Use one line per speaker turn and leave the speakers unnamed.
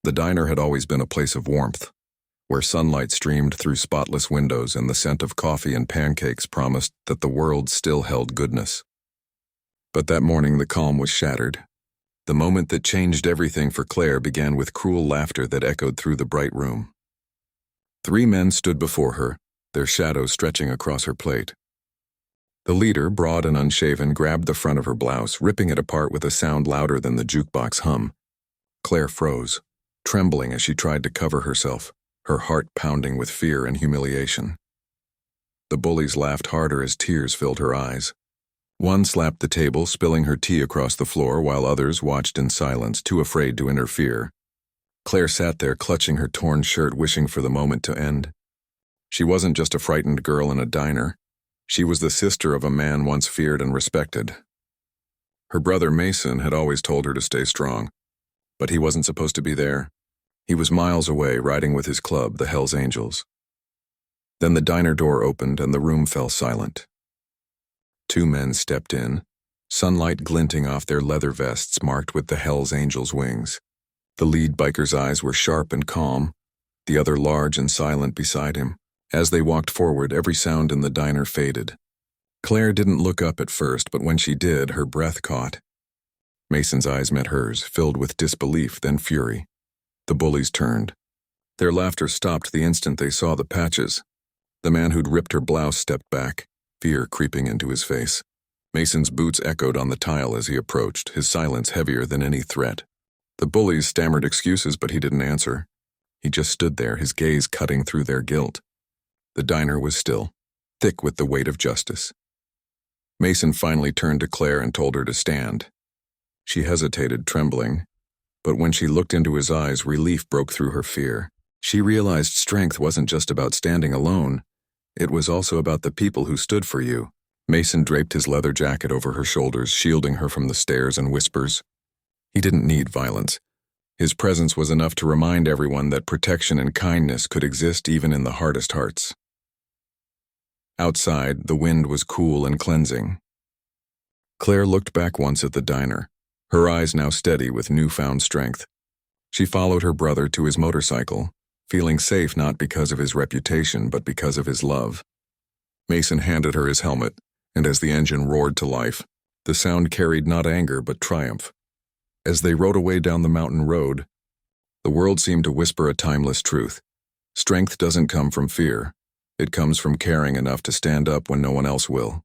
The diner had always been a place of warmth, where sunlight streamed through spotless windows and the scent of coffee and pancakes promised that the world still held goodness. But that morning the calm was shattered. The moment that changed everything for Claire began with cruel laughter that echoed through the bright room. 3 men stood before her, their shadows stretching across her plate. The leader, broad and unshaven, grabbed the front of her blouse, ripping it apart with a sound louder than the jukebox hum. Claire froze, trembling as she tried to cover herself, her heart pounding with fear and humiliation. The bullies laughed harder as tears filled her eyes. One slapped the table, spilling her tea across the floor, while others watched in silence, too afraid to interfere. Claire sat there, clutching her torn shirt, wishing for the moment to end. She wasn't just a frightened girl in a diner. She was the sister of a man once feared and respected. Her brother Mason had always told her to stay strong, but he wasn't supposed to be there. He was miles away, riding with his club, the Hells Angels. Then the diner door opened and the room fell silent. 2 men stepped in, sunlight glinting off their leather vests marked with the Hells Angels' wings. The lead biker's eyes were sharp and calm, the other large and silent beside him. As they walked forward, every sound in the diner faded. Claire didn't look up at first, but when she did, her breath caught. Mason's eyes met hers, filled with disbelief, then fury. The bullies turned. Their laughter stopped the instant they saw the patches. The man who'd ripped her blouse stepped back, fear creeping into his face. Mason's boots echoed on the tile as he approached, his silence heavier than any threat. The bullies stammered excuses, but he didn't answer. He just stood there, his gaze cutting through their guilt. The diner was still, thick with the weight of justice. Mason finally turned to Claire and told her to stand. She hesitated, trembling, but when she looked into his eyes, relief broke through her fear. She realized strength wasn't just about standing alone. It was also about the people who stood for you. Mason draped his leather jacket over her shoulders, shielding her from the stares and whispers. He didn't need violence. His presence was enough to remind everyone that protection and kindness could exist even in the hardest hearts. Outside, the wind was cool and cleansing. Claire looked back once at the diner, her eyes now steady with newfound strength. She followed her brother to his motorcycle, feeling safe not because of his reputation but because of his love. Mason handed her his helmet, and as the engine roared to life, the sound carried not anger but triumph. As they rode away down the mountain road, the world seemed to whisper a timeless truth. Strength doesn't come from fear. It comes from caring enough to stand up when no one else will.